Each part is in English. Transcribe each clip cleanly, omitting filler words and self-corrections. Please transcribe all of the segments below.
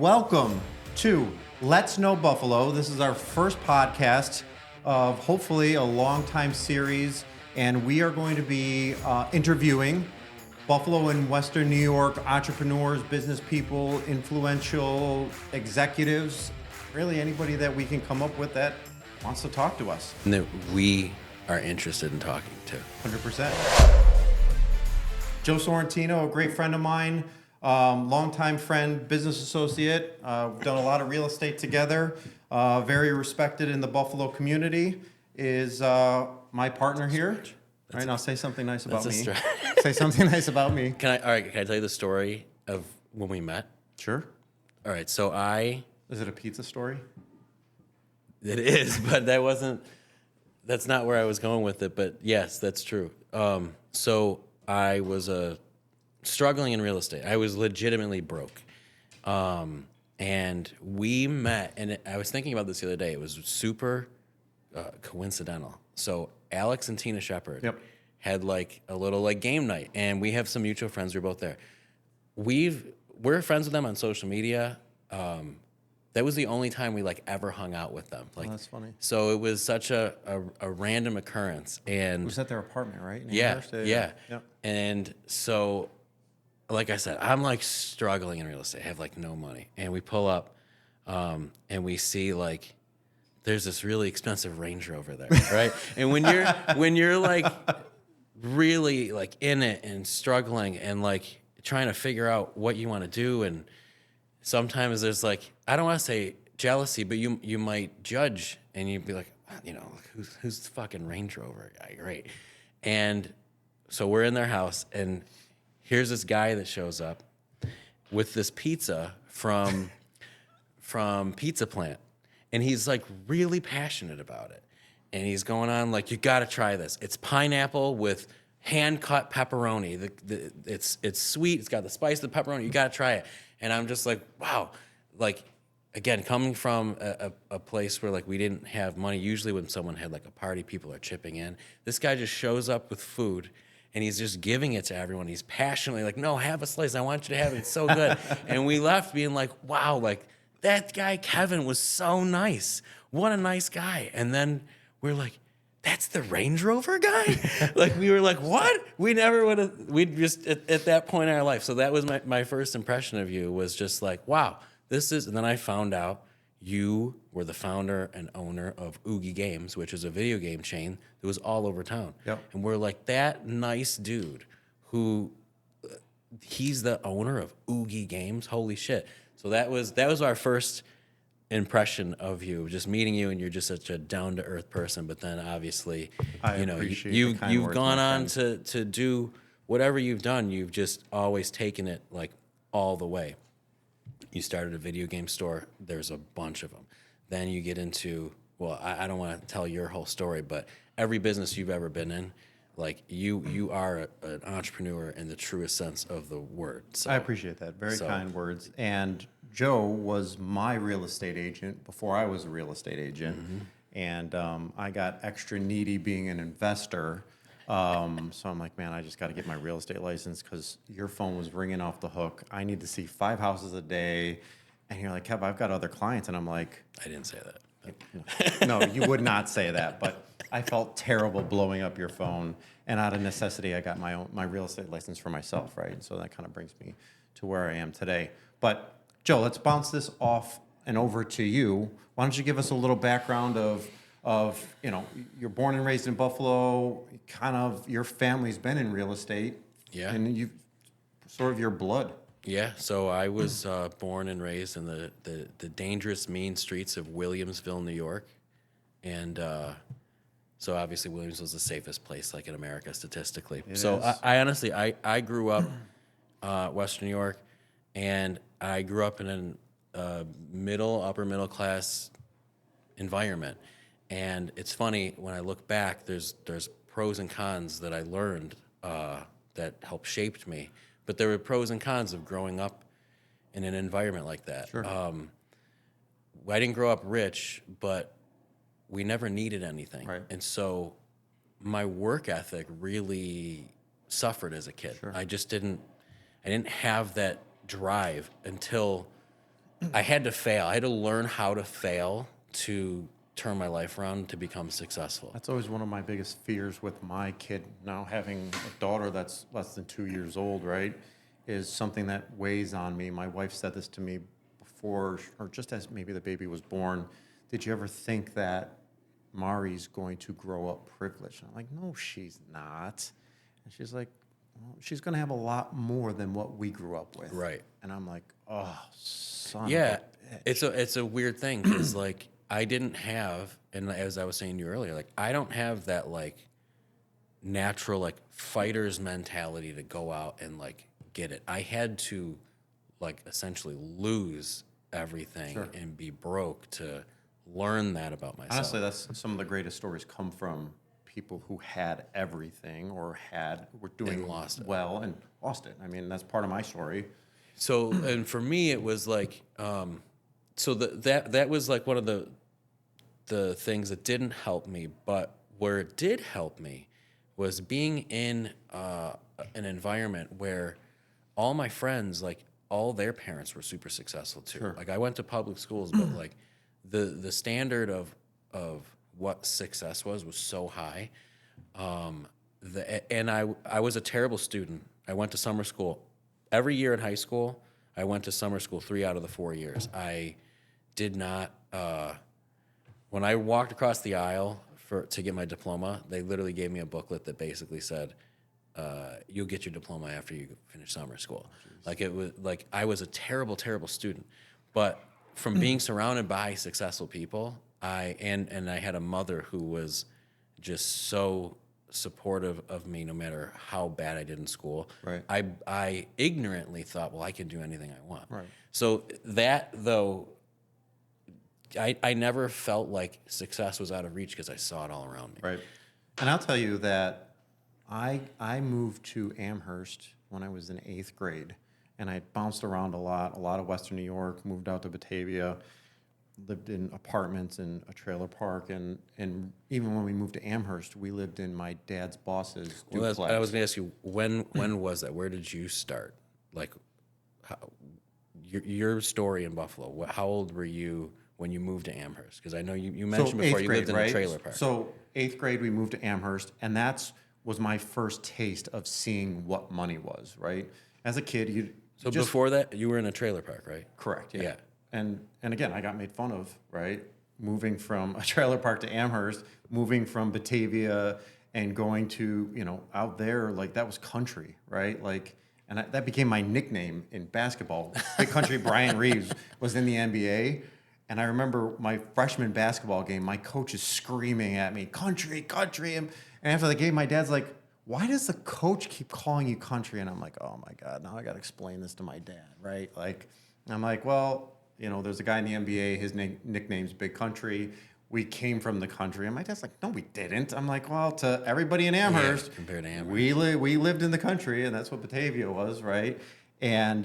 Welcome to Let's Know Buffalo. This is our first podcast of hopefully a long time series, and we are going to be interviewing Buffalo and Western New York entrepreneurs, business people, influential executives, really anybody that we can come up with that wants to talk to us. And that we are interested in talking to. 100%. Joe Santino, a great friend of mine, longtime friend, business associate. We've done a lot of real estate together. Very respected in the Buffalo community. Is my partner here. All right, now say something nice about me. Say something nice about me. Can I tell you the story of when we met? Sure. All right, so Is it a pizza story? It is, but that's not where I was going with it, but yes, that's true. So I was struggling in real estate. I was legitimately broke. And we met, and I was thinking about this the other day. It was super coincidental. So Alex and Tina Shepard had like a little like game night, and we have some mutual friends. We're both there. We're friends with them on social media. That was the only time we like ever hung out with them. Like, that's funny. So it was such a random occurrence, and It was at their apartment, right? In yeah, Amherst? yeah. And so, like I said, I'm like struggling in real estate. I have like no money, and we pull up, and we see like there's this really expensive Range Rover there, right? And when you're like really like in it and struggling and like trying to figure out what you want to do, and sometimes there's like, I don't want to say jealousy, but you might judge, and you'd be like, who's the fucking Range Rover guy, right? And so we're in their house, and here's this guy that shows up with this pizza from Pizza Plant, and he's like really passionate about it, and he's going on like, you got to try this. It's pineapple with hand-cut pepperoni. It's sweet. It's got the spice of the pepperoni. You got to try it. And I'm just like, wow. Like, again, coming from a place where like we didn't have money. Usually when someone had like a party, people are chipping in. This guy just shows up with food, and he's just giving it to everyone. He's passionately like, no, have a slice. I want you to have it. It's so good. And we left being like, wow, like that guy Kevin was so nice. What a nice guy. And then we're like, that's the Range Rover guy? Like, we were like, what? We never would have, we'd just, at that point in our life. So that was my first impression of you, was just like, wow, and then I found out you were the founder and owner of Oogie Games, which is a video game chain that was all over town. Yep. And we're like, that nice dude who, he's the owner of Oogie Games? Holy shit. So that was our first impression of you, just meeting you, and you're just such a down-to-earth person. But then obviously, you've gone on to do whatever you've done. You've just always taken it like all the way. You started a video game store. There's a bunch of them. Then you get into, well, I don't want to tell your whole story, but every business you've ever been in, like you are an entrepreneur in the truest sense of the word. So, I appreciate that. Very kind words. And Joe was my real estate agent before I was a real estate agent. Mm-hmm. And I got extra needy being an investor. So I'm like, man, I just got to get my real estate license because your phone was ringing off the hook. I need to see 5 houses a day. And you're like, Kev, I've got other clients. And I'm like, I didn't say that. No, you would not say that. But I felt terrible blowing up your phone. And out of necessity, I got my real estate license for myself, right? And so that kind of brings me to where I am today. But Joe, let's bounce this off and over to you. Why don't you give us a little background of you're born and raised in Buffalo, kind of your family's been in real estate. Yeah. And you sort of your blood. Yeah, so I was born and raised in the dangerous, mean streets of Williamsville, New York. And so obviously Williams was the safest place like in America statistically. I honestly, I grew up Western New York, and I grew up in a upper middle class environment. And it's funny, when I look back, there's pros and cons that I learned that helped shaped me. But there were pros and cons of growing up in an environment like that. Sure. I didn't grow up rich, but we never needed anything. Right. And so my work ethic really suffered as a kid. Sure. I didn't have that drive until I had to fail. I had to learn how to fail to turn my life around to become successful. That's always one of my biggest fears with my kid now having a daughter that's less than 2 years old, right? Is something that weighs on me. My wife said this to me before, or just as maybe the baby was born. Did you ever think that Mari's going to grow up privileged? And I'm like, no, she's not. And she's like, well, she's going to have a lot more than what we grew up with. Right. And I'm like, oh, son Yeah, of a bitch. it's a weird thing because like I didn't have, and as I was saying to you earlier, like I don't have that like natural like fighter's mentality to go out and like get it. I had to like essentially lose everything Sure. and be broke to learn that about myself. Honestly, that's some of the greatest stories come from people who had everything or were doing And lost it. well and lost it. I mean, that's part of my story. So, and for me, it was like, so that was like one of the things that didn't help me, but where it did help me was being in an environment where all my friends, like all their parents were super successful too. Sure. Like I went to public schools, but like the standard of what success was so high. And I was a terrible student. I went to summer school. Every year in high school, I went to summer school 3 out of the 4 years. I did not, when I walked across the aisle to get my diploma, they literally gave me a booklet that basically said, you'll get your diploma after you finish summer school. Like it was like I was a terrible, terrible student. But from being surrounded by successful people, I had a mother who was just so supportive of me no matter how bad I did in school. Right. I ignorantly thought, well, I can do anything I want. Right. So that though, I never felt like success was out of reach because I saw it all around me. Right. And I'll tell you that I moved to Amherst when I was in 8th grade, and I bounced around a lot of Western New York, moved out to Batavia, lived in apartments in a trailer park, and even when we moved to Amherst, we lived in my dad's boss's duplex. Well, I was going to ask you, when was that? Where did you start? Like, your story in Buffalo, how old were you when you moved to Amherst? Because I know you mentioned before 8th you grade, lived in right? a trailer park. So 8th grade, we moved to Amherst, and was my first taste of seeing what money was, right? As a kid, you just... Before that, you were in a trailer park, right? Correct, yeah. Yeah. And again, I got made fun of, right? Moving from a trailer park to Amherst, moving from Batavia and going to, out there, like that was country, right? Like, and that became my nickname in basketball. Big Country Brian Reeves was in the NBA. And I remember my freshman basketball game, my coach is screaming at me, country, country. And after the game, my dad's like, why does the coach keep calling you country? And I'm like, oh my God, now I got to explain this to my dad, right? Like, I'm like, well, there's a guy in the NBA, his nickname's Big Country. We came from the country. And my dad's like, no, we didn't. I'm like, well, to everybody in Amherst, compared to Amherst. we lived in the country, and that's what Batavia was, right? And,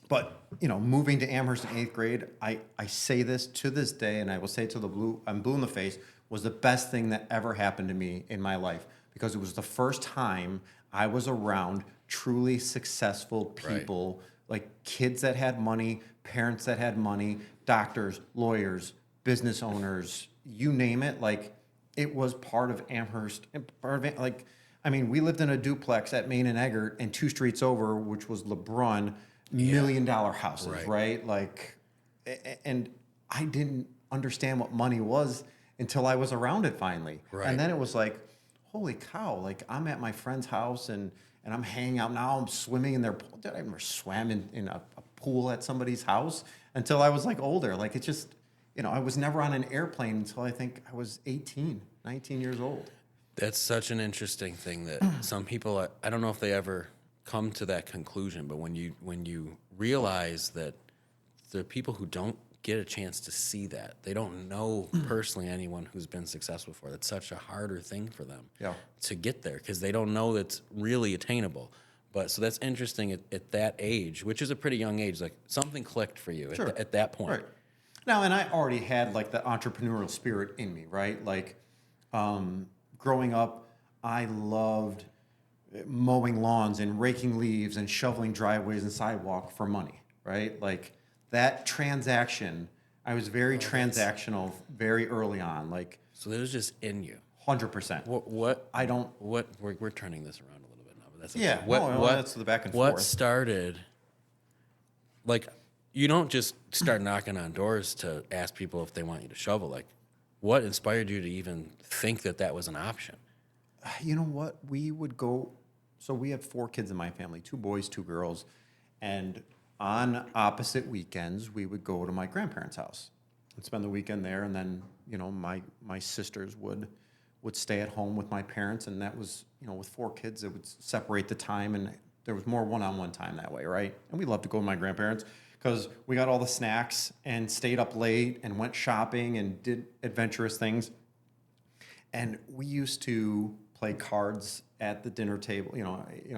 but, moving to Amherst in 8th grade, I say this to this day, and I will say it till I'm blue in the face, was the best thing that ever happened to me in my life, because it was the first time I was around truly successful people, like kids that had money, parents that had money, doctors, lawyers, business owners, you name it. Like, it was part of Amherst. We lived in a duplex at Main and Eggert, and 2 streets over, which was LeBron, $1 million houses, right? Like, and I didn't understand what money was until I was around it finally. Right. And then it was like, holy cow, like I'm at my friend's house and I'm hanging out. Now I'm swimming in their pool. I never swam in a pool at somebody's house until I was like older. Like it just, I was never on an airplane until I think I was 18, 19 years old. That's such an interesting thing that some people, I don't know if they ever come to that conclusion, but when you realize that there are people who don't get a chance to see that, they don't know personally anyone who's been successful before. That's such a harder thing for them to get there because they don't know that's really attainable. But so that's interesting at that age, which is a pretty young age. Like something clicked for you at that point. Right. Now, and I already had like the entrepreneurial spirit in me, right? Like growing up, I loved mowing lawns and raking leaves and shoveling driveways and sidewalk for money, right? Like that transaction, I was very transactional very early on, like So it was just in you. 100%. What I don't. we're turning this around a little bit now, but that's Yeah, okay. no, that's the back and what forth. started, like, you don't just start knocking on doors to ask people if they want you to shovel. Like, what inspired you to even think that that was an option? You know what? We would go. So we have 4 kids in my family, 2 boys, 2 girls, and on opposite weekends we would go to my grandparents' house and spend the weekend there. And then my sisters would stay at home with my parents, and that was with 4 kids, it would separate the time, and there was more one-on-one time that way, right? And we loved to go to my grandparents because we got all the snacks and stayed up late and went shopping and did adventurous things. And we used to play cards at the dinner table,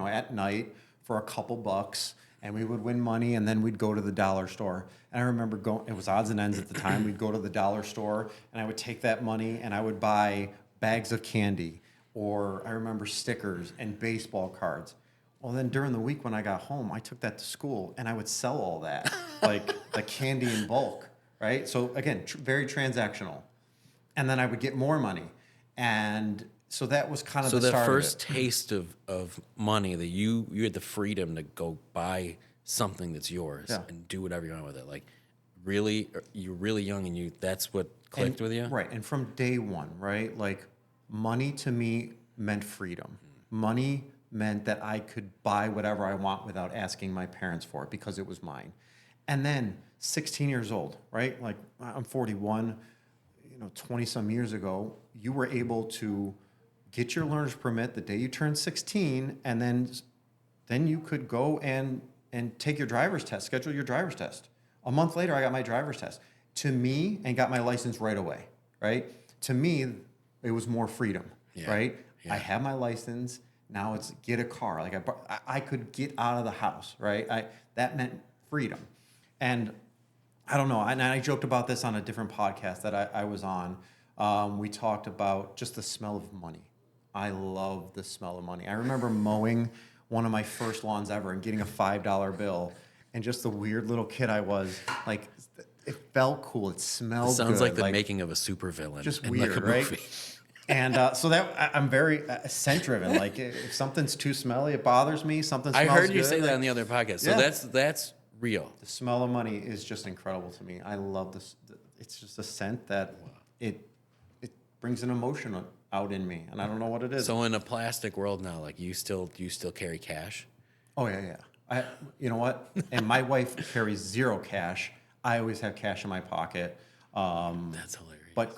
at night for a couple bucks, and we would win money, and then we'd go to the dollar store. And I remember going, it was odds and ends at the time. We'd go to the dollar store, and I would take that money, and I would buy bags of candy, or I remember stickers and baseball cards. Well, then during the week when I got home, I took that to school, and I would sell all that, like candy in bulk, right? So again, very transactional. And then I would get more money. And so that was kind of So the the start first of it. taste of money that you had the freedom to go buy something that's yours Yeah. and do whatever you want with it. Like, really, you're really young, and that's what clicked with you. Right. And from day one, right? Like money to me meant freedom. Money meant that I could buy whatever I want without asking my parents for it because it was mine. And then 16 years old, right? Like I'm 41, 20 some years ago, you were able to get your learner's permit the day you turned 16, and then you could go and take your driver's test, schedule your driver's test. A month later, I got my driver's test. To me, and got my license right away, right? To me, it was more freedom, right? Yeah. I have my license. Now it's get a car. Like I could get out of the house, right? That meant freedom. And I don't know. And I joked about this on a different podcast that I was on. We talked about just the smell of money. I love the smell of money. I remember mowing one of my first lawns ever and getting a $5 bill, and just the weird little kid I was, like, it felt cool. It smelled Sounds good. like the making of a supervillain. Just in weird, like a right? movie. And so that I'm very scent driven. Like if something's too smelly, it bothers me. Something I smells heard you good, say that like, on the other podcast. So Yeah. that's real. the smell of money is just incredible to me. I love this. It's just a scent that it brings an emotion out in me, and I don't know what it is. So in a plastic world now, like, do you still carry cash? Oh yeah. You know what? And my wife carries 0 cash. I always have cash in my pocket. That's hilarious. But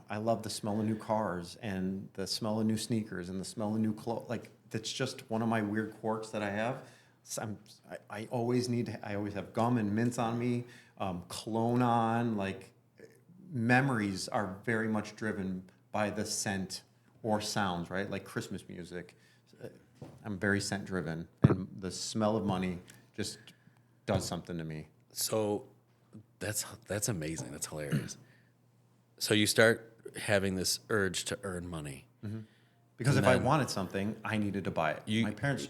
I love the smell of new cars and the smell of new sneakers and the smell of new clothes. Like that's just one of my weird quirks that I have. So I always I always have gum and mints on me, cologne on. Like memories are very much driven by the scent or sounds, right? Like Christmas music. I'm very scent driven, and the smell of money just does something to me. So that's amazing. That's hilarious. So you start having this urge to earn money. Because if I wanted something, I needed to buy it. My parents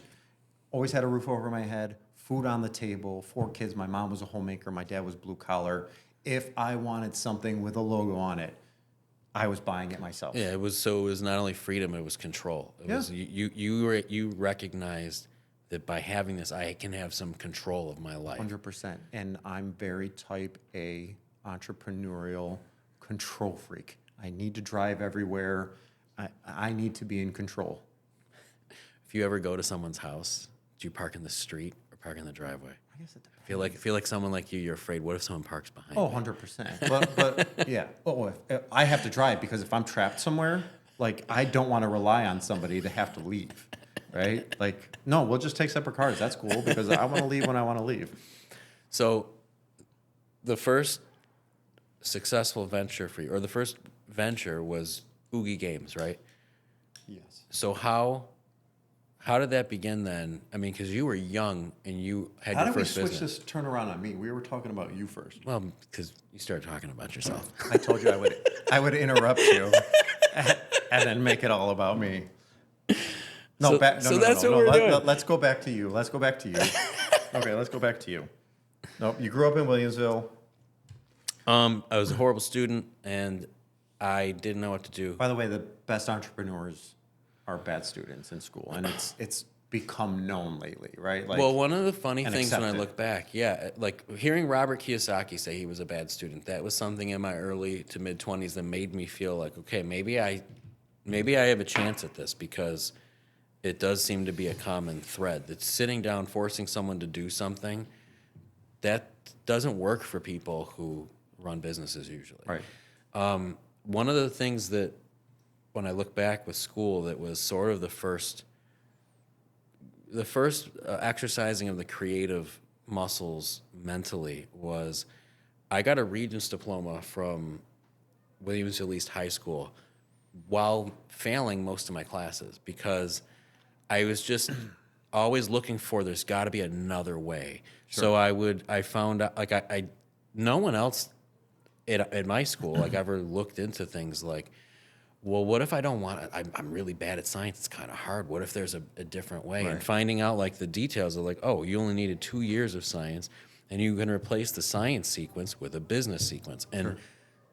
always had a roof over my head, food on the table, 4 kids. My mom was a homemaker. My dad was blue collar. If I wanted something with a logo on it, I was buying it myself. Yeah, it was not only freedom, it was control. It was you recognized that by having this, I can have some control of my life. 100%. And I'm very type A entrepreneurial control freak. I need to drive everywhere. I need to be in control. If you ever go to someone's house, do you park in the street or park in the driveway? I guess it depends. I feel like someone like you're afraid. What if someone parks behind Oh, me? 100%. But yeah. Oh, if I have to drive because if I'm trapped somewhere, like I don't want to rely on somebody to have to leave, right? Like, no, we'll just take separate cars. That's cool because I want to leave when I want to leave. So the first successful venture for you, or the first venture was Oogie Games, right? Yes. So how did that begin then? I mean, because you were young and you had How your did we first switch business. this turn around on me? We were talking about you first. Well, because you started talking about yourself. I told you I would interrupt you and then make it all about me. No, So that's what we're doing. Let's go back to you. Okay, let's go back to you. Nope. You grew up in Williamsville. I was a horrible student, and I didn't know what to do. By the way, the best entrepreneurs are bad students in school, and it's become known lately, right? Like, Well, one of the funny and things when I accepted. look back, yeah, like hearing Robert Kiyosaki say he was a bad student, that was something in my early to mid 20s that made me feel like, okay, maybe I have a chance at this, because it does seem to be a common thread that sitting down, forcing someone to do something, that doesn't work for people who run businesses usually. Right. One of the things that, when I look back with school, that was sort of the first exercising of the creative muscles mentally was I got a Regents diploma from Williamsville East High School while failing most of my classes, because I was just always looking for, there's got to be another way. So I found out, like, I no one else at my school like ever looked into things like, well, what if I don't want it? I'm really bad at science. It's kind of hard. What if there's a different way? Right. And finding out like the details of like, oh, you only needed 2 years of science, and you can replace the science sequence with a business sequence. And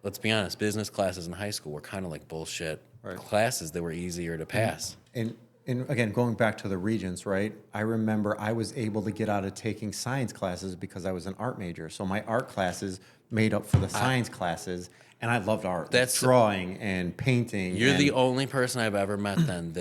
let's be honest, business classes in high school were kind of like bullshit classes that were easier to pass. And again, going back to the Regents, right? I remember I was able to get out of taking science classes because I was an art major. So my art classes made up for the science classes, and I loved art. That's- drawing and painting. You're and, the only person I've ever met then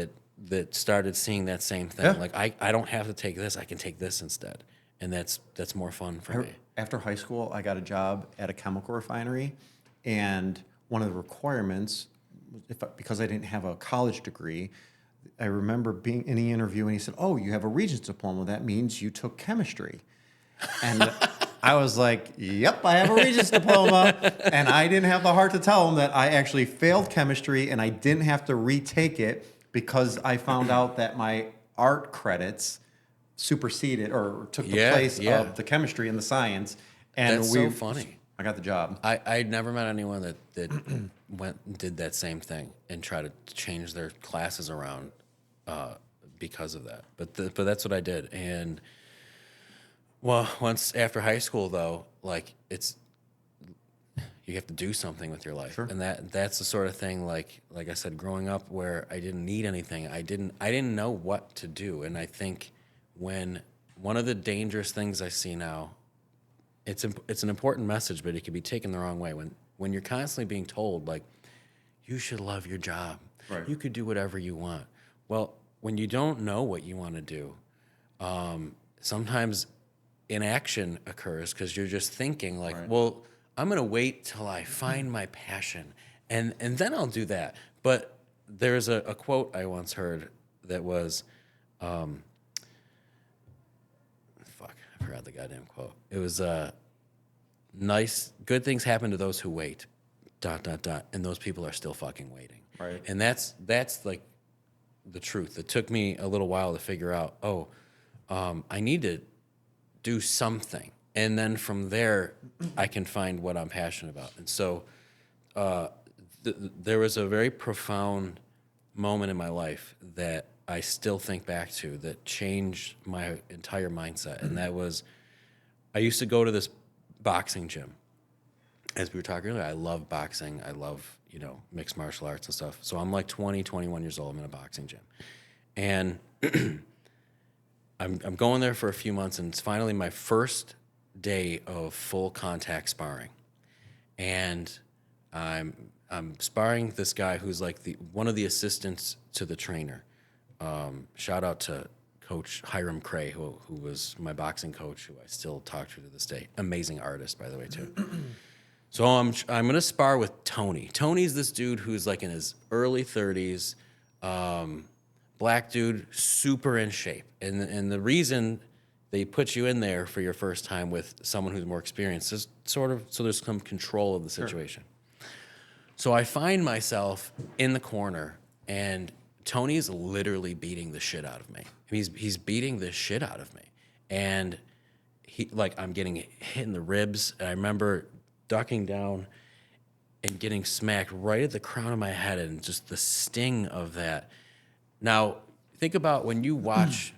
that started seeing that same thing. Yeah. Like I don't have to take this, I can take this instead. And that's more fun for me. After high school, I got a job at a chemical refinery, and one of the requirements, because I didn't have a college degree, I remember being in the interview, and he said, "Oh, you have a Regents diploma. That means you took chemistry." And I was like, "Yep, I have a Regents diploma." And I didn't have the heart to tell him that I actually failed chemistry, and I didn't have to retake it because I found out that my art credits superseded or took the place of the chemistry and the science. And That's so funny. I got the job. I'd never met anyone that went and did that same thing and tried to change their classes around because of that. But that's what I did. And well, once after high school though, like you have to do something with your life. Sure. And that's the sort of thing like I said, growing up where I didn't need anything, I didn't know what to do. And I think when one of the dangerous things I see now, it's an important message, but it can be taken the wrong way. When you're constantly being told, like, you should love your job. Right. You could do whatever you want. Well, when you don't know what you want to do, sometimes inaction occurs because you're just thinking like, well, I'm going to wait till I find my passion, and then I'll do that. But there's a quote I once heard that was, I forgot the goddamn quote. It was good things happen to those who wait, ... and those people are still fucking waiting. Right. And that's like the truth. It took me a little while to figure out, I need to do something. And then from there, I can find what I'm passionate about. And so there was a very profound moment in my life that I still think back to that changed my entire mindset. And that was, I used to go to this boxing gym. As we were talking earlier, I love boxing. I love, mixed martial arts and stuff. So I'm like 20, 21 years old. I'm in a boxing gym. And I'm going there for a few months, and it's finally my first day of full contact sparring. And I'm sparring this guy who's like one of the assistants to the trainer. Shout out to Coach Hiram Cray, who was my boxing coach, who I still talk to this day. Amazing artist, by the way, too. So I'm gonna spar with Tony. Tony's this dude who's like in his early 30s, black dude, super in shape. And the reason they put you in there for your first time with someone who's more experienced is sort of so there's some control of the situation. Sure. So I find myself in the corner, and Tony's literally beating the shit out of me. He's beating the shit out of me. And I'm getting hit in the ribs. And I remember ducking down and getting smacked right at the crown of my head, and just the sting of that. Now, think about when you watch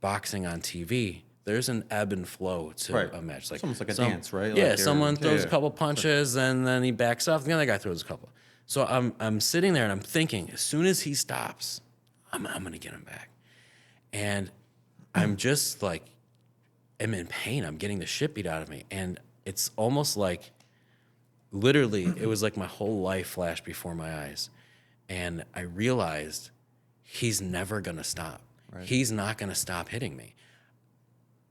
boxing on TV, there's an ebb and flow to Right. a match. Like It's almost like a dance, right? Yeah, Like someone throws a yeah. couple punches and then he backs off. The other guy throws a couple. So I'm sitting there and I'm thinking, as soon as he stops, I'm gonna get him back. And I'm just like, I'm in pain. I'm getting the shit beat out of me. And it's almost like, literally, it was like my whole life flashed before my eyes. And I realized he's never going to stop. Right. He's not going to stop hitting me.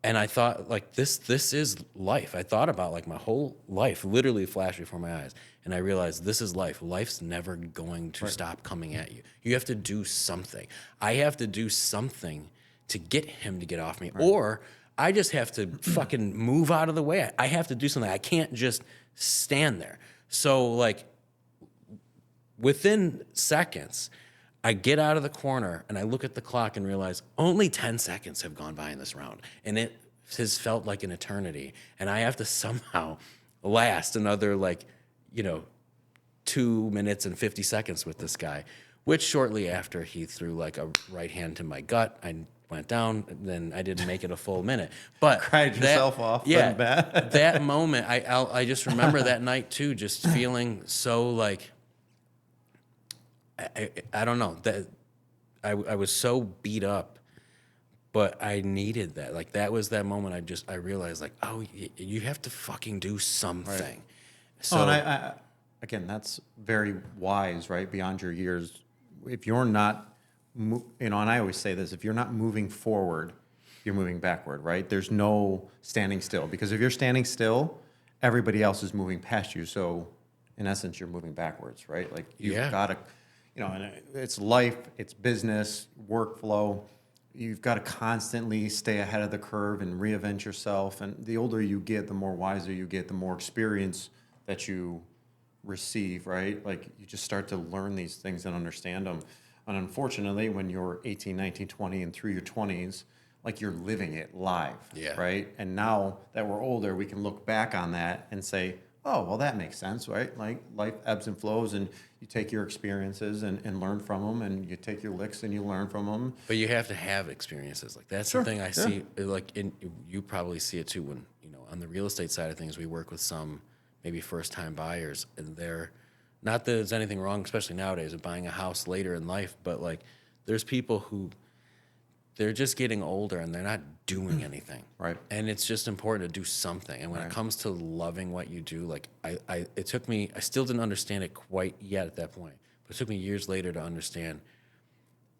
And I thought, like, this is life. I thought about, like, my whole life literally flashed before my eyes. And I realized this is life. Life's never going to stop coming at you. You have to do something. I have to do something to get him to get off me. Right. Or I just have to fucking move out of the way. I have to do something. I can't just stand there. So, like, within seconds, I get out of the corner and I look at the clock and realize only 10 seconds have gone by in this round. And it has felt like an eternity. And I have to somehow last another, like, 2 minutes and 50 seconds with this guy, which shortly after he threw like a right hand to my gut, I went down, then I didn't make it a full minute. But cried yourself off. Yeah, bad. that moment, I just remember that night too, just feeling so like, I don't know, that I was so beat up, but I needed that. Like, that was that moment I realized, like, oh, you have to fucking do something. Right. So, and I again, that's very wise, right? Beyond your years. If you're not, and I always say this, if you're not moving forward, you're moving backward, right? There's no standing still, because if you're standing still, everybody else is moving past you. So in essence, you're moving backwards, right? Like, you've got to, and it's life, it's business, workflow. You've got to constantly stay ahead of the curve and reinvent yourself. And the older you get, the more wiser you get, the more experience that you receive, right? Like, you just start to learn these things and understand them. And unfortunately, when you're 18, 19, 20, and through your 20s, like, you're living it live, right? And now that we're older, we can look back on that and say, oh, well, that makes sense, right? Like, life ebbs and flows, and you take your experiences and learn from them, and you take your licks and you learn from them. But you have to have experiences. Like, that's the thing I see. Like, you probably see it too when, on the real estate side of things, we work with some maybe first-time buyers, and they're, not that there's anything wrong, especially nowadays, with buying a house later in life, but, like, there's people who, they're just getting older and they're not doing anything. Right. And it's just important to do something. And when it comes to loving what you do, like, it took me, I still didn't understand it quite yet at that point, but it took me years later to understand,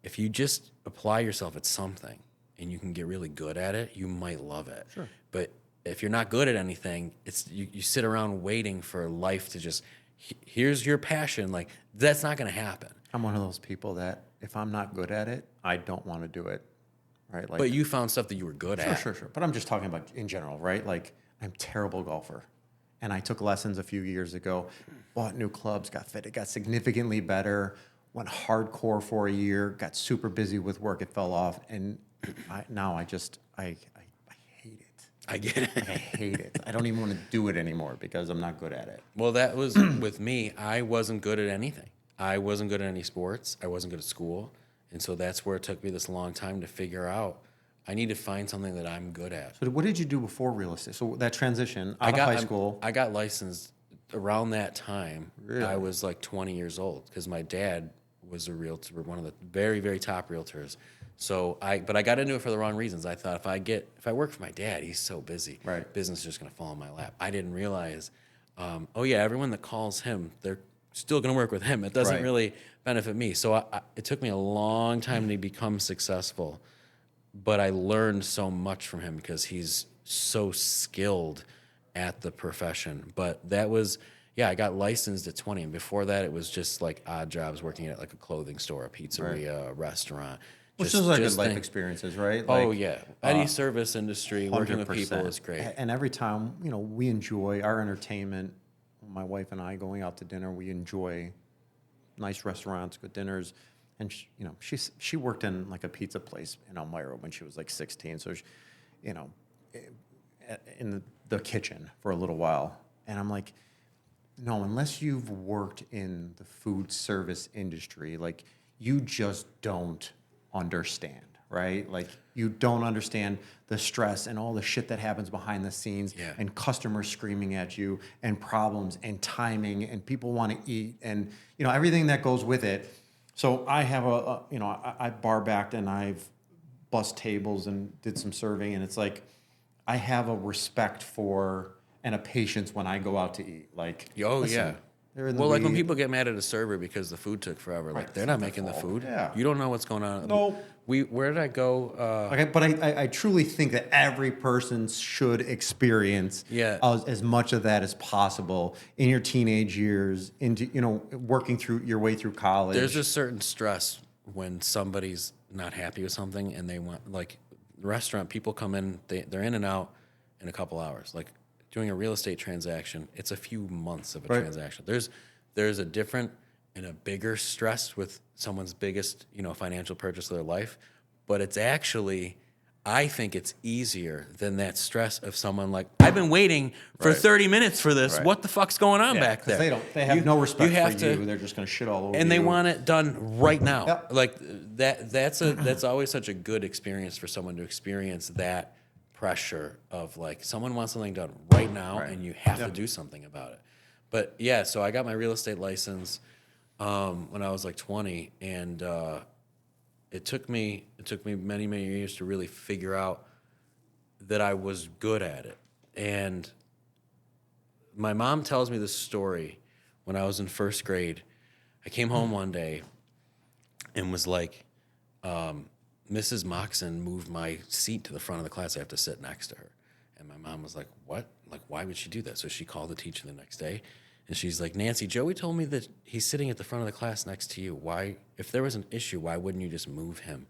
if you just apply yourself at something and you can get really good at it, you might love it. Sure. But if you're not good at anything, it's you sit around waiting for life to just, here's your passion. Like, that's not going to happen. I'm one of those people that if I'm not good at it, I don't want to do it, right? Like, but you found stuff that you were good at. Sure. But I'm just talking about in general, right? Like, I'm a terrible golfer. And I took lessons a few years ago, bought new clubs, got fitted, got significantly better, went hardcore for a year, got super busy with work, it fell off. And now I hate it. I get it. I hate it. I don't even want to do it anymore because I'm not good at it. Well, that was with me. I wasn't good at anything. I wasn't good at any sports. I wasn't good at school. And so that's where it took me this long time to figure out, I need to find something that I'm good at. So what did you do before real estate? So that transition out of high school. I got licensed around that time. Really? I was like 20 years old because my dad was a realtor, one of the very, very top realtors. So but I got into it for the wrong reasons. I thought if I work for my dad, he's so busy. Right. Business is just going to fall in my lap. I didn't realize, everyone that calls him, they're still going to work with him. It doesn't really benefit me. So it took me a long time to become successful, but I learned so much from him because he's so skilled at the profession. But that was, I got licensed at 20. And before that, it was just like odd jobs working at like a clothing store, a pizzeria, a restaurant. Which is like good life experiences, right? Like, Any service industry, working with 100%. people is great. And every time, we enjoy our entertainment. My wife and I going out to dinner, we enjoy nice restaurants, good dinners. And she worked in like a pizza place in Elmira when she was like 16. So, in the kitchen for a little while. And I'm like, no, unless you've worked in the food service industry, like, you just don't understand, right? Like you don't understand the stress and all the shit that happens behind the scenes Yeah. and customers screaming at you and problems and timing and people want to eat and, everything that goes with it. So I have I bar backed and I've bust tables and did some serving. And it's like, I have a respect for and a patience when I go out to eat. Like, Oh, listen, yeah. they're in the Well, like when lead. people get mad at a server because the food took forever, like they're not making the food. Yeah. You don't know what's going on. No. Where did I go? Okay, but I truly think that every person should experience Yeah. as much of that as possible in your teenage years, into working through your way through college. There's a certain stress when somebody's not happy with something and they want, like, restaurant people come in, they're in and out in a couple hours. Like doing a real estate transaction, it's a few months of a Right. transaction. There's a different and a bigger stress with someone's biggest, financial purchase of their life, but it's actually, I think it's easier than that stress of someone like, I've been waiting for Right. 30 minutes for this. Right. What the fuck's going on back there? Because they have no respect have for to- you. They're just going to shit all over you. and they want it done right now. Yep. Like that's always such a good experience for someone to experience that pressure of like someone wants something done right now Right. and you have to Yep. do something about it. But yeah, so I got my real estate license when I was like 20, and it took me many years to really figure out that I was good at it. And my mom tells me this story when I was in first grade. I came home one day and was like, Mrs. Moxon moved my seat to the front of the class. I have to sit next to her. And my mom was like, what? Like, why would she do that? So she called the teacher the next day. And she's like, Nancy, Joey told me that he's sitting at the front of the class next to you. Why, if there was an issue, why wouldn't you just move him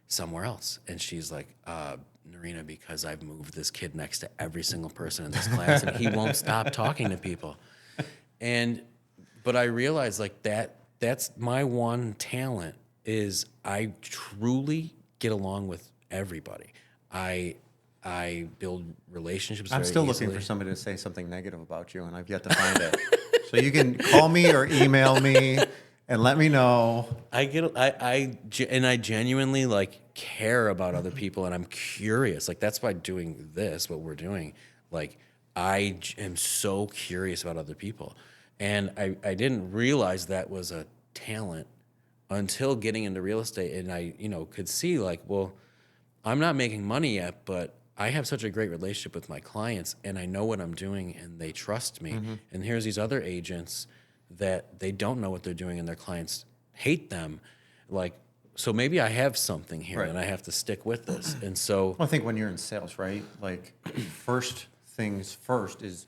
somewhere else? And she's like, Narina, because I've moved this kid next to every single person in this class and he won't stop talking to people. But I realized like that's my one talent is I truly get along with everybody. I build relationships. I'm very still easily. looking for somebody to say something negative about you, and I've yet to find it. So you can call me or email me and let me know. I genuinely like care about other people, and I'm curious. Like that's why doing this, what we're doing, like I am so curious about other people, and I didn't realize that was a talent until getting into real estate, and I could see like, well, I'm not making money yet, but I have such a great relationship with my clients and I know what I'm doing and they trust me. Mm-hmm. And here's these other agents that they don't know what they're doing and their clients hate them. Like, so maybe I have something here Right. and I have to stick with this. And so Well, I think when you're in sales, right? Like, first things first is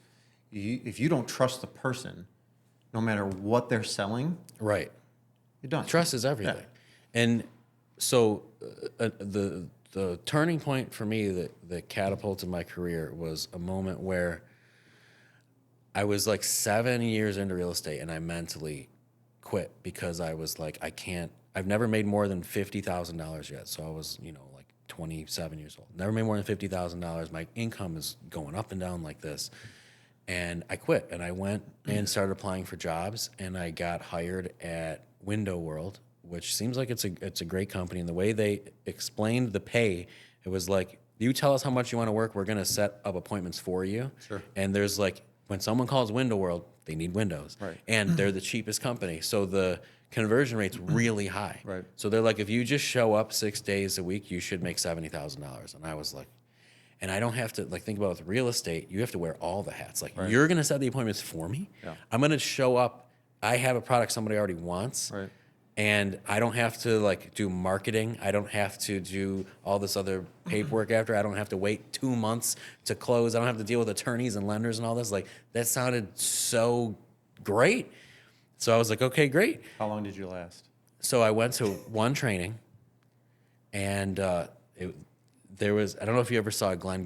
if you don't trust the person, no matter what they're selling, right. you're done. Trust is everything. Yeah. And so the turning point for me that catapulted my career was a moment where I was like 7 years into real estate and I mentally quit because I was like, I've never made more than $50,000 yet. So I was, like 27 years old. Never made more than $50,000. My income is going up and down like this. And I quit and I went and started applying for jobs and I got hired at Window World, which seems like it's a great company. And the way they explained the pay, it was like, you tell us how much you want to work, we're going to set up appointments for you. Sure. And there's like, when someone calls Window World, they need windows. Right. And they're the cheapest company. So the conversion rate's really high. Right. So they're like, if you just show up 6 days a week, you should make $70,000. And I was like, and I don't have to, like, think about with real estate, you have to wear all the hats. Like, Right. you're going to set the appointments for me? Yeah. I'm going to show up. I have a product somebody already wants. Right. And I don't have to, like, do marketing. I don't have to do all this other paperwork after. I don't have to wait 2 months to close. I don't have to deal with attorneys and lenders and all this. Like, that sounded so great. So I was like, okay, great. How long did you last? So I went to one training, and there was, I don't know if you ever saw Glenn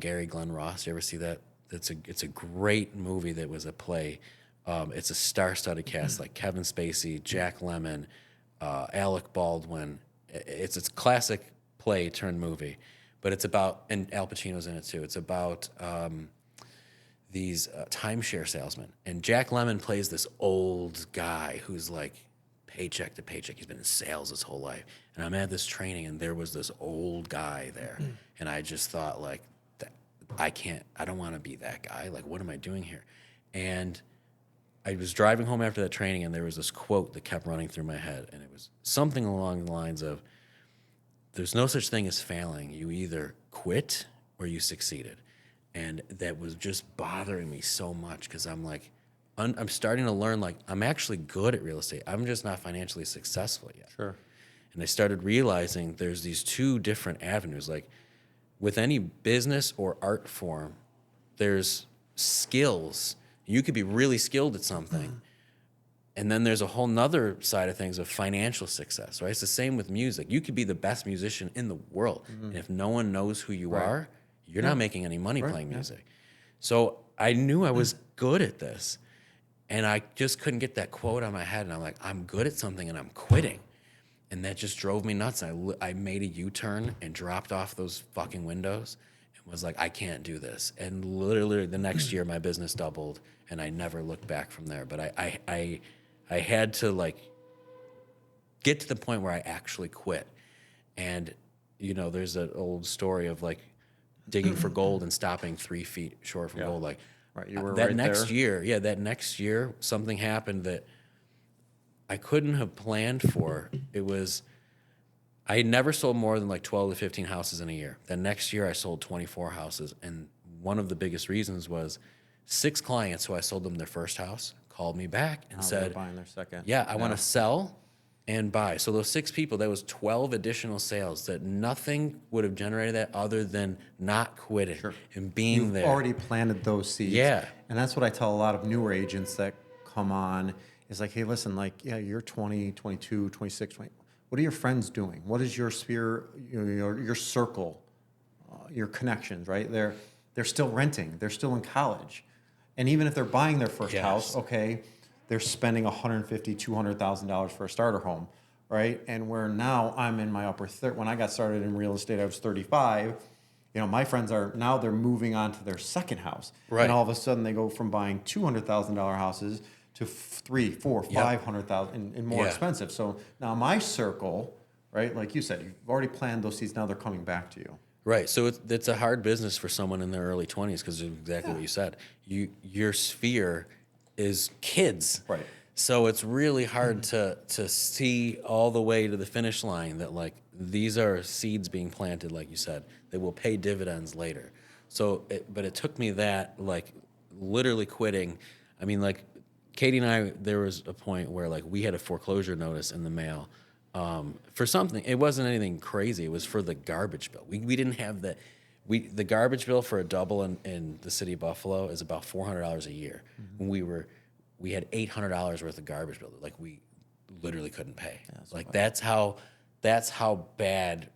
Ross. You ever see that? It's a great movie that was a play. It's a star-studded cast like Kevin Spacey, Jack Lemmon, Alec Baldwin. It's a classic play turned movie, but it's about, and Al Pacino's in it too. It's about these timeshare salesmen, and Jack Lemmon plays this old guy who's like paycheck to paycheck. He's been in sales his whole life. And I'm at this training, and there was this old guy there. And I just thought, like, I don't want to be that guy. Like, what am I doing here? And I was driving home after that training, and there was this quote that kept running through my head. And it was something along the lines of, there's no such thing as failing. You either quit or you succeeded. And that was just bothering me so much because I'm like, I'm starting to learn, like, I'm actually good at real estate. I'm just not financially successful yet. Sure. And I started realizing there's these two different avenues. Like, with any business or art form, there's skills. You could be really skilled at something. And then there's a whole nother side of things of financial success, right? It's the same with music. You could be the best musician in the world. And if no one knows who you are, you're not making any money playing music. So I knew I was good at this. And I just couldn't get that quote out of my head. And I'm like, I'm good at something and I'm quitting. And that just drove me nuts. I made a U-turn and dropped off those fucking windows and was like, I can't do this. And literally the next year, my business doubled, and I never looked back from there. But I had to, like, get to the point where I actually quit. And, you know, there's an old story of, like, digging for gold and stopping 3 feet short from gold. Like, Right, you were that right next there. year, that next year, something happened that I couldn't have planned for. It was, I had never sold more than like 12 to 15 houses in a year. Then next year I sold 24 houses. And one of the biggest reasons was 6 clients who I sold them their first house called me back and Now they're said, buying their second. yeah, I want to sell and buy. So those 6 people, that was 12 additional sales that nothing would have generated that other than not quitting and being You've there. already planted those seeds. Yeah. And that's what I tell a lot of newer agents that come on is like, hey, listen, like, yeah, you're 20, 22, 26, 20. What are your friends doing? What is your sphere, your circle, your connections, right? They're still renting. They're still in college. And even if they're buying their first house, okay, they're spending $150,000, $200,000 for a starter home, right? And where now I'm in my upper third. When I got started in real estate, I was 35. You know, my friends they're moving on to their second house. Right. And all of a sudden they go from buying $200,000 houses to 3, 4, 500,000 and more expensive. So now my circle, right? Like you said, you've already planned those seeds. Now they're coming back to you. Right. So it's a hard business for someone in their early 20s because of exactly what you said. Your sphere is kids. Right. So it's really hard to see all the way to the finish line that, like, these are seeds being planted, like you said, that will pay dividends later. So, but it took me that, like, literally quitting. I mean, like, Katie and I, there was a point where, like, we had a foreclosure notice in the mail for something. It wasn't anything crazy. It was for the garbage bill. We didn't have the garbage bill for a double in the city of Buffalo is about $400 a year. When we had $800 worth of garbage bill. Like, we literally couldn't pay. Like, that's how bad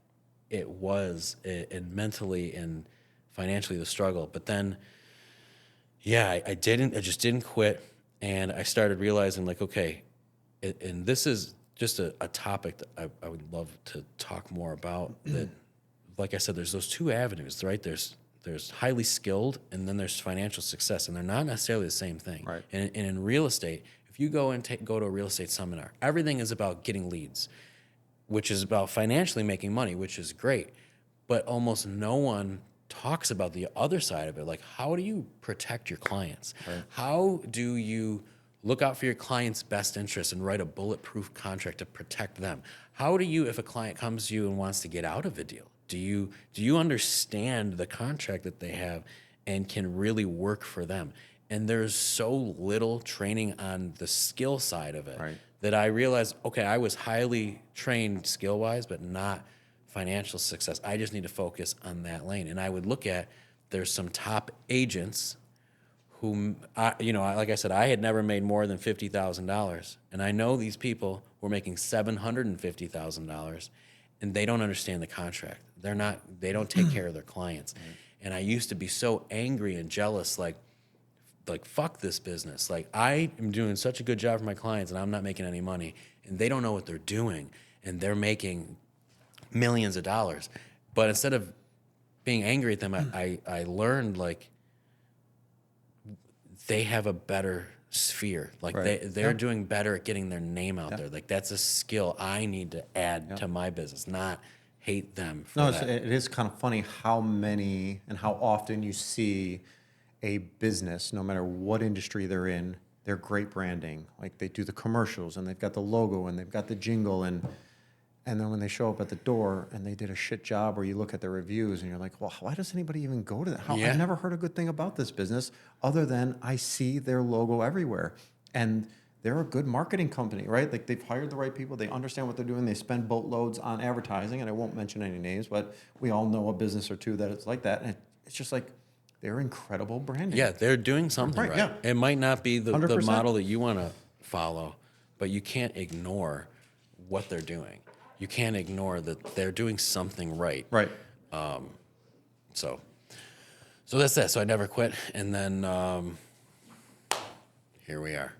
it was, and mentally and financially, the struggle. But then, I just didn't quit. And I started realizing, like, okay, and this is just a topic that I would love to talk more about. That, like I said, there's those two avenues, right? There's highly skilled, and then there's financial success, and they're not necessarily the same thing. Right. And in real estate, if you go to a real estate seminar, everything is about getting leads, which is about financially making money, which is great. But almost no one talks about the other side of it. Like, how do you protect your clients? Right. How do you look out for your client's best interest and write a bulletproof contract to protect them? How do you, if a client comes to you and wants to get out of a deal, do you understand the contract that they have and can really work for them? And there's so little training on the skill side of it that I realized, okay, I was highly trained skill-wise, but not financial success. I just need to focus on that lane. And I would look at, there's some top agents whom, like I said, I had never made more than $50,000. And I know these people were making $750,000, and they don't understand the contract. They don't take care of their clients. And I used to be so angry and jealous, like fuck this business. Like, I am doing such a good job for my clients and I'm not making any money, and they don't know what they're doing, and they're making millions of dollars. But instead of being angry at them, I learned, like, they have a better sphere. Like Right. they're doing better at getting their name out there. Like that's a skill I need to add to my business, not hate them for No, that. it is kind of funny how many and how often you see a business, no matter what industry they're in, they're great branding. Like they do the commercials and they've got the logo and they've got the jingle and then when they show up at the door and they did a shit job, or you look at the reviews and you're like, well, why does anybody even go to that? Yeah. I've never heard a good thing about this business other than I see their logo everywhere. And they're a good marketing company, right? Like they've hired the right people. They understand what they're doing. They spend boatloads on advertising, and I won't mention any names, but we all know a business or two that it's like that. And it's just like they're incredible branding. Yeah, they're doing something right. yeah. It might not be the 100%. model that you want to follow, but you can't ignore what they're doing. You can't ignore that they're doing something right. Right. So that's that. So I never quit, and then here we are.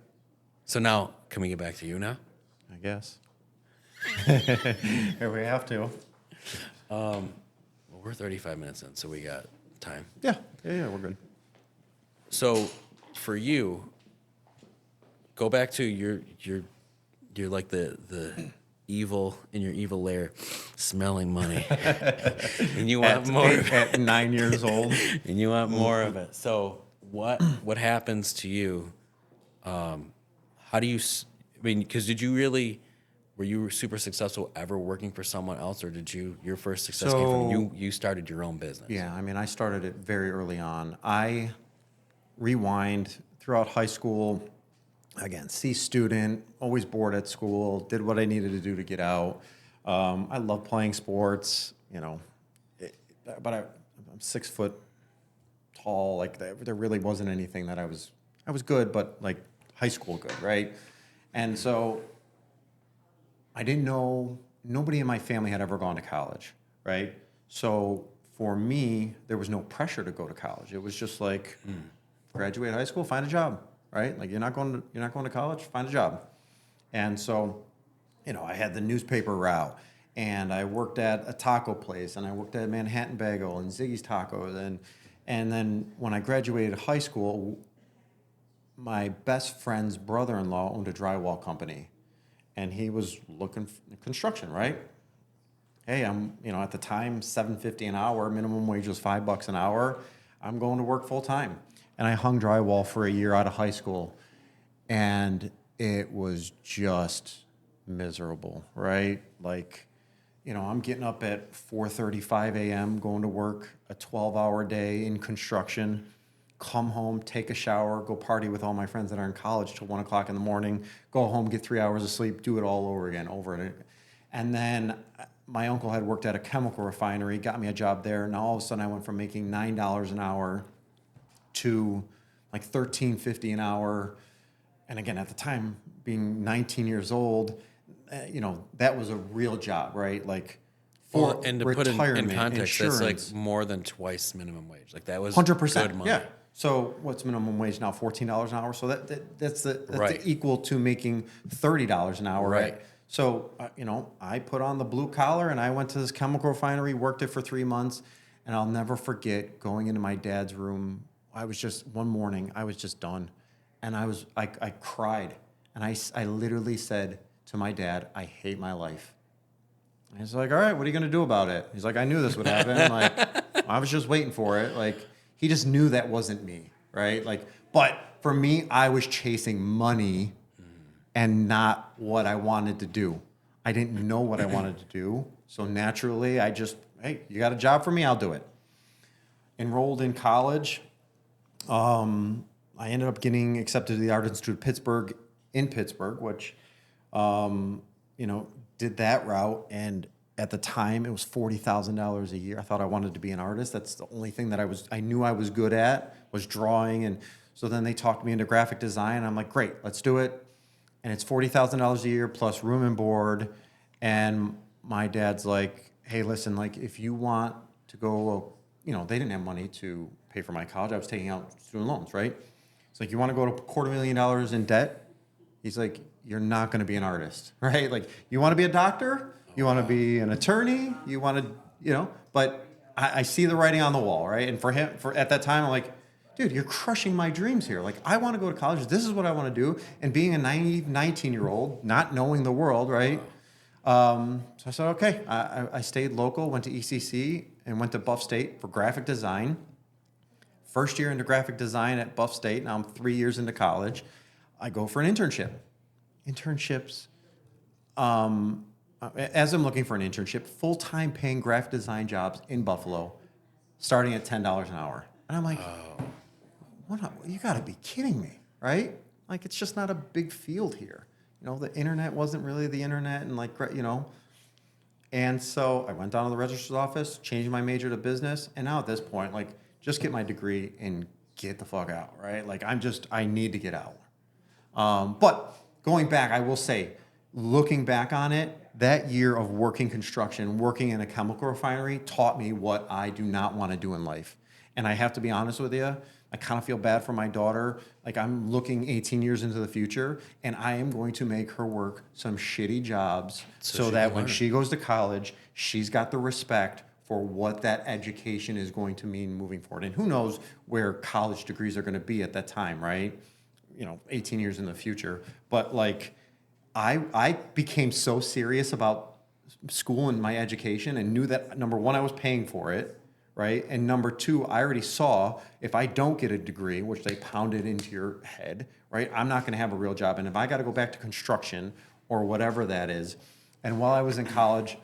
So now, can we get back to you now? I guess. Here we have to. Well, we're 35 minutes in, so we got time. Yeah, we're good. So for you, go back to you're like the evil in your evil lair, smelling money, and you want more of it. At 9 years old. And you want more of it. So what happens to you? How do you? I mean, because were you super successful ever working for someone else, or did your first success came from you started your own business? Yeah, I mean, I started it very early on. I rewind throughout high school. Again, C student, always bored at school, did what I needed to do to get out. I love playing sports, but I'm 6 foot tall. Like there really wasn't anything that I was good, but like high school good, right? And so I didn't know, nobody in my family had ever gone to college, right? So for me, there was no pressure to go to college. It was just like, graduate high school, find a job, right? Like you're not going to college, find a job. And so, I had the newspaper route, and I worked at a taco place, and I worked at Manhattan Bagel and Ziggy's Tacos, and then when I graduated high school, my best friend's brother-in-law owned a drywall company, and he was looking for construction, right? Hey, I'm, at the time, $7.50 an hour, minimum wage was $5 an hour. I'm going to work full time. And I hung drywall for a year out of high school, and it was just miserable, right? Like, I'm getting up at 4:35 a.m., going to work, a 12-hour day in construction, come home, take a shower, go party with all my friends that are in college till 1 o'clock in the morning, go home, get 3 hours of sleep, do it all over again, and then my uncle had worked at a chemical refinery, got me a job there. Now all of a sudden I went from making $9 an hour to like $13.50 an hour. And again, at the time, being 19 years old, that was a real job, right? Like for and to put in context, insurance, that's like more than twice minimum wage. Like that was 100%. good money. Yeah. So what's minimum wage now? $14 an hour. So that's Right. equal to making $30 an hour, right? Right. So I put on the blue collar and I went to this chemical refinery, worked it for 3 months, and I'll never forget going into my dad's room. One morning I was just done, and I cried, and I literally said to my dad, I hate my life. And he's like, all right, what are you going to do about it? He's like, I knew this would happen. Like, I was just waiting for it. Like, he just knew that wasn't me, right? Like, but for me, I was chasing money and not what I wanted to do. I didn't know what I wanted to do. So naturally, hey, you got a job for me? I'll do it. Enrolled in college. I ended up getting accepted to the Art Institute of Pittsburgh, which, did that route. And at the time, it was $40,000 a year. I thought I wanted to be an artist. That's the only thing that I knew I was good at, was drawing. And so then they talked me into graphic design. I'm like, great, let's do it. And it's $40,000 a year plus room and board. And my dad's like, hey, listen, like if you want to go, they didn't have money to pay for my college. I was taking out student loans, right? It's like, you want to go to $250,000 in debt? He's like, you're not going to be an artist, right? Like, you want to be a doctor? You want to be an attorney? You want to, but I see the writing on the wall, right? And for him, at that time, I'm like, dude, you're crushing my dreams here. Like, I want to go to college. This is what I want to do. And being a naive 19-year-old, not knowing the world, right? So I said, okay. I stayed local, went to ECC, and went to Buff State for graphic design. First year into graphic design at Buff State. Now I'm 3 years into college. I go for an internship. Internships, as I'm looking for an internship, full-time paying graphic design jobs in Buffalo, starting at $10 an hour. And I'm like, you got to be kidding me, right? Like, it's just not a big field here. You know, the internet wasn't really the internet, and like, you know. And so I went down to the registrar's office, changed my major to business, and now at this point, like, just get my degree and get the fuck out, right? Like, I need to get out. But going back, I will say, looking back on it, that year of working construction, working in a chemical refinery, taught me what I do not want to do in life. And I have to be honest with you, I kind of feel bad for my daughter. Like, I'm looking 18 years into the future, and I am going to make her work some shitty jobs so that when she goes to college, she's got the respect for what that education is going to mean moving forward. And who knows where college degrees are going to be at that time, right? 18 years in the future. But like, I became so serious about school and my education, and knew that, number one, I was paying for it, right? And number two, I already saw if I don't get a degree, which they pounded into your head, right? I'm not going to have a real job. And if I got to go back to construction or whatever that is. And while I was in college,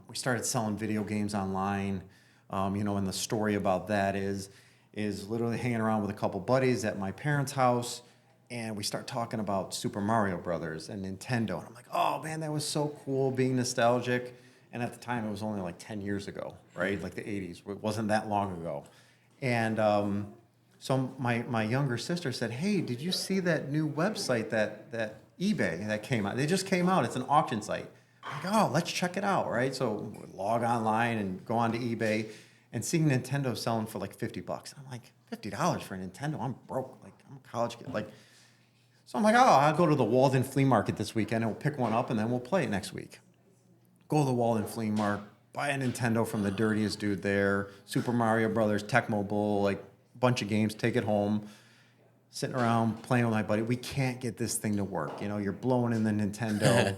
we started selling video games online. And the story about that is literally hanging around with a couple buddies at my parents' house, and we start talking about Super Mario Brothers and Nintendo. And I'm like, oh man, that was so cool, being nostalgic. And at the time, it was only like 10 years ago, right? Like the 80s. It wasn't that long ago. And so my younger sister said, hey, did you see that new website that eBay that came out? They just came out. It's an auction site. I'm like, oh, let's check it out, right? So we log online and go onto eBay, and seeing Nintendo selling for like $50. I'm like, $50 for a Nintendo? I'm broke. Like, I'm a college kid. Like, so I'm like, oh, I'll go to the Walden Flea Market this weekend, and we'll pick one up, and then we'll play it next week. Go to the Walden Flea Market, buy a Nintendo from the dirtiest dude there, Super Mario Brothers, Tecmo Bowl, like a bunch of games, take it home, sitting around playing with my buddy. We can't get this thing to work. You're blowing in the Nintendo.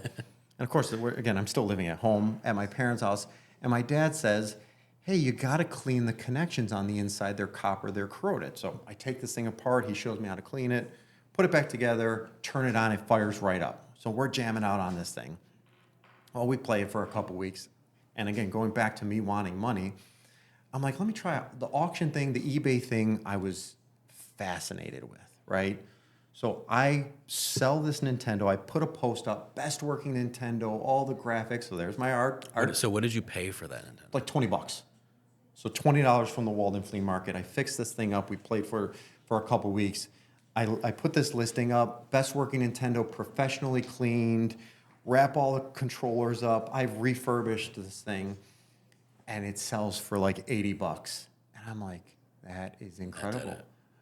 And of course, again, I'm still living at home at my parents' house, and my dad says, hey, you got to clean the connections on the inside. They're copper, they're corroded. So I take this thing apart. He shows me how to clean it, put it back together, turn it on, it fires right up. So we're jamming out on this thing. Well, we play it for a couple weeks. And again, going back to me wanting money, I'm like, let me try out the auction thing, the eBay thing. I was fascinated with, right? So I sell this Nintendo. I put a post up, best working Nintendo, all the graphics. So there's my art. So what did you pay for that Nintendo? Like $20. So $20 from the Walden Flea Market. I fixed this thing up. We played for a couple weeks. I put this listing up, best working Nintendo, professionally cleaned, wrap all the controllers up. I've refurbished this thing, and it sells for like $80. And I'm like, that is incredible.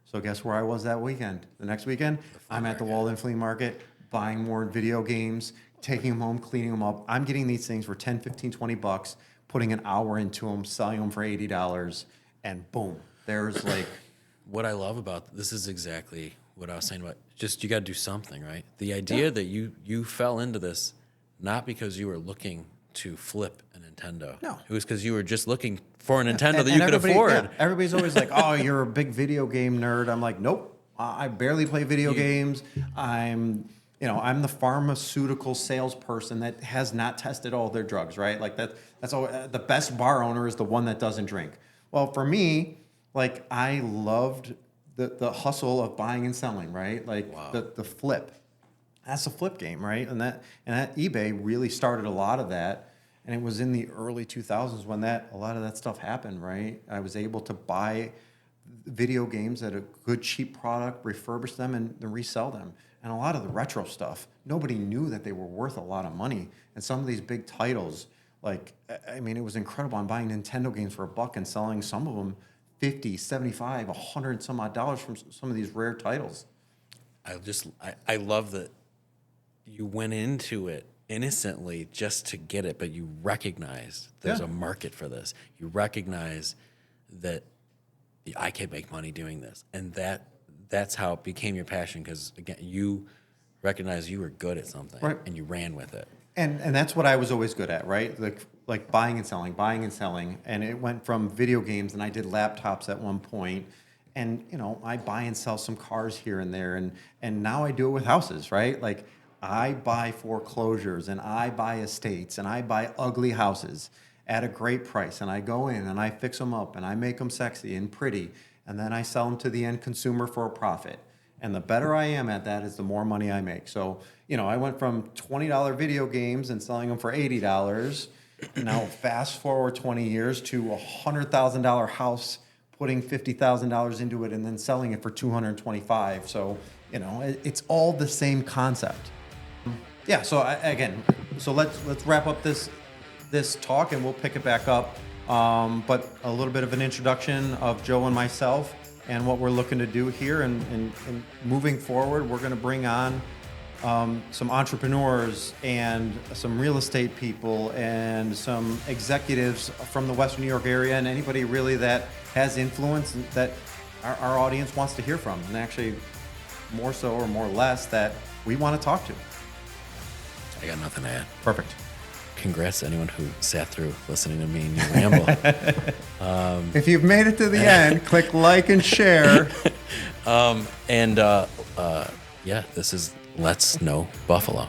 So guess where I was that weekend? The next weekend, I'm at the Walden Flea Market, buying more video games, taking them home, cleaning them up. I'm getting these things for $10, $15, $20, putting an hour into them, selling them for $80, and boom, there's like... What I love about this is exactly what I was saying about just you got to do something, right? The idea that you fell into this not because you were looking to flip a Nintendo. No. It was because you were just looking for a Nintendo that you could afford. Yeah, everybody's always like, oh, you're a big video game nerd. I'm like, nope, I barely play video games. I'm the pharmaceutical salesperson that has not tested all their drugs, right? Like that's all. The best bar owner is the one that doesn't drink. Well, for me, like, I loved the hustle of buying and selling, right? Like, wow. the flip. That's a flip game, right? And that eBay really started a lot of that. And it was in the early 2000s when a lot of that stuff happened, right? I was able to buy video games at a good, cheap product, refurbish them, and resell them. And a lot of the retro stuff, nobody knew that they were worth a lot of money. And some of these big titles, like, I mean, it was incredible. I'm buying Nintendo games for $1 and selling some of them $50, $75, $100 and some odd dollars from some of these rare titles. I love that you went into it innocently just to get it, but you recognize there's a market for this. You recognize that I can make money doing this, and that's how it became your passion. Because again, you recognized you were good at something, Right. and you ran with it. And that's what I was always good at, right? Like buying and selling, and it went from video games, and I did laptops at one point, and I buy and sell some cars here and there, and now I do it with houses, right? Like I buy foreclosures, and I buy estates, and I buy ugly houses at a great price, and I go in and I fix them up, and I make them sexy and pretty, and then I sell them to the end consumer for a profit. And the better I am at that is the more money I make. So, I went from $20 video games and selling them for $80. Now, fast forward 20 years to a $100,000 house, putting $50,000 into it and then selling it for $225,000. So, it's all the same concept. Yeah. So so let's wrap up this talk and we'll pick it back up. But a little bit of an introduction of Joe and myself and what we're looking to do here. And moving forward, we're going to bring on some entrepreneurs and some real estate people and some executives from the Western New York area and anybody really that has influence that our audience wants to hear from, and actually more so or more less that we want to talk to. I got nothing to add. Perfect. Congrats to anyone who sat through listening to me and you ramble. If you've made it to the end, click like and share. Yeah, this is Let's Know Buffalo.